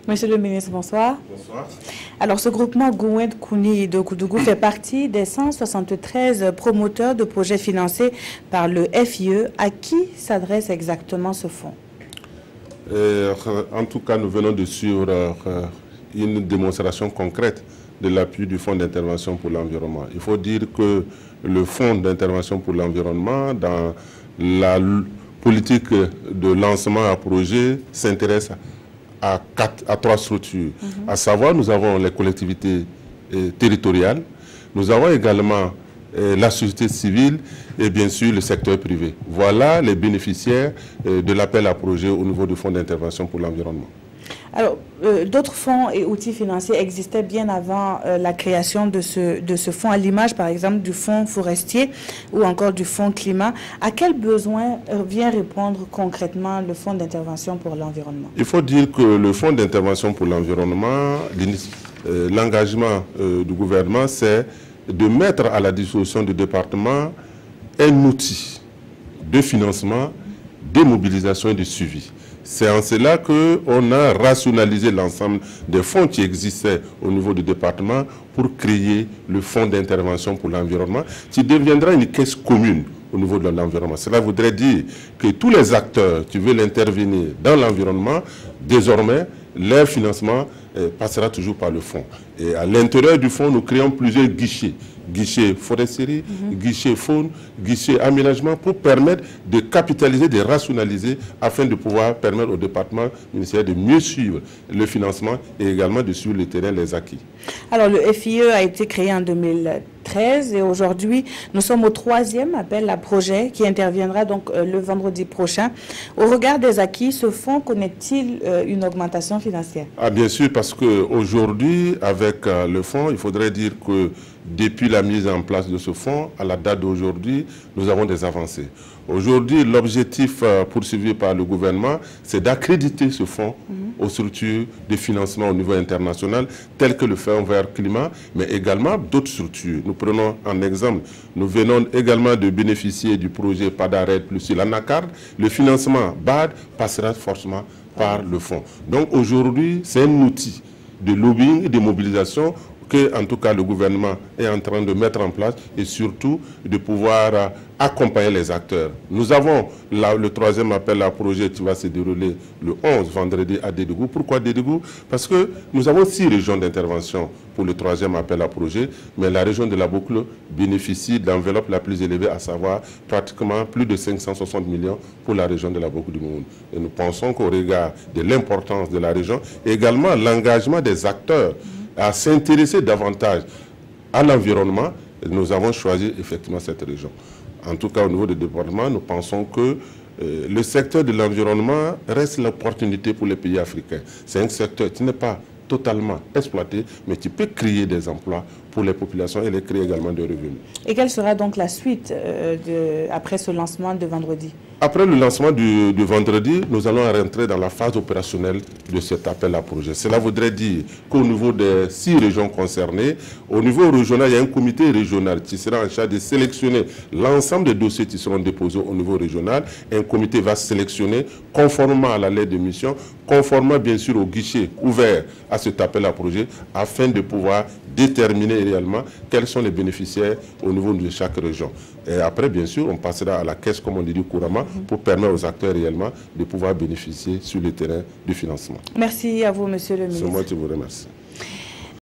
Monsieur le ministre, bonsoir. Bonsoir. Alors, ce groupement Gouwen Kouni de Koudougou fait partie des 173 promoteurs de projets financés par le FIE. À qui s'adresse exactement ce fonds? En tout cas, nous venons de suivre une démonstration concrète de l'appui du Fonds d'intervention pour l'environnement. Il faut dire que le Fonds d'intervention pour l'environnement, dans la politique de lancement à projet, s'intéresse à trois structures. À savoir, nous avons les collectivités territoriales, nous avons également la société civile et bien sûr le secteur privé. Voilà les bénéficiaires de l'appel à projet au niveau du Fonds d'intervention pour l'environnement. Alors, d'autres fonds et outils financiers existaient bien avant la création de ce fonds, à l'image par exemple du fonds forestier ou encore du fonds climat. À quel besoin vient répondre concrètement le fonds d'intervention pour l'environnement? Il faut dire que le fonds d'intervention pour l'environnement, l'engagement du gouvernement, c'est de mettre à la disposition du département un outil de financement, de mobilisation et de suivi. C'est en cela qu'on a rationalisé l'ensemble des fonds qui existaient au niveau du département pour créer le fonds d'intervention pour l'environnement qui deviendra une caisse commune au niveau de l'environnement. Cela voudrait dire que tous les acteurs qui veulent intervenir dans l'environnement, désormais, leur financement passera toujours par le fonds. Et à l'intérieur du fonds, nous créons plusieurs guichets. Guichet foresterie, guichet faune, guichet aménagement pour permettre de capitaliser, de rationaliser afin de pouvoir permettre au département ministériel de mieux suivre le financement et également de suivre le terrain, les acquis. Alors le FIE a été créé en 2013 et aujourd'hui nous sommes au 3e appel à projet qui interviendra donc le vendredi prochain. Au regard des acquis, ce fonds connaît-il une augmentation financière? Bien sûr, parce qu'aujourd'hui avec le fonds, il faudrait dire que depuis la mise en place de ce fonds, à la date d'aujourd'hui, nous avons des avancées. Aujourd'hui, l'objectif poursuivi par le gouvernement, c'est d'accréditer ce fonds aux structures de financement au niveau international, telles que le Fonds vert climat, mais également d'autres structures. Nous prenons un exemple, nous venons également de bénéficier du projet PADARED plus l'ANACARD. Le financement BAD passera forcément par le fonds. Donc aujourd'hui, c'est un outil de lobbying et de mobilisation que, en tout cas, le gouvernement est en train de mettre en place et surtout de pouvoir accompagner les acteurs. Nous avons le 3e appel à projet qui va se dérouler le 11, vendredi, à Dédougou. Pourquoi Dédougou? Parce que nous avons 6 régions d'intervention pour le 3e appel à projet, mais la région de la Boucle bénéficie de l'enveloppe la plus élevée, à savoir pratiquement plus de 560 millions pour la région de la Boucle du Monde. Et nous pensons qu'au regard de l'importance de la région, et également l'engagement des acteurs à s'intéresser davantage à l'environnement, nous avons choisi effectivement cette région. En tout cas, au niveau du département, nous pensons que le secteur de l'environnement reste l'opportunité pour les pays africains. C'est un secteur qui n'est pas totalement exploité, mais qui peut créer des emplois pour les populations et les créer également des revenus. Et quelle sera donc la suite après ce lancement de vendredi? Après le lancement du vendredi, nous allons rentrer dans la phase opérationnelle de cet appel à projet. Cela voudrait dire qu'au niveau des 6 régions concernées, au niveau régional, il y a un comité régional qui sera en charge de sélectionner l'ensemble des dossiers qui seront déposés au niveau régional. Un comité va sélectionner conformément à la lettre de mission, conformément bien sûr au guichet ouvert à cet appel à projet, afin de pouvoir déterminer réellement quels sont les bénéficiaires au niveau de chaque région. Et après, bien sûr, on passera à la caisse, comme on dit couramment, pour permettre aux acteurs réellement de pouvoir bénéficier sur le terrain du financement. Merci à vous, monsieur le ministre. C'est moi qui vous remercie.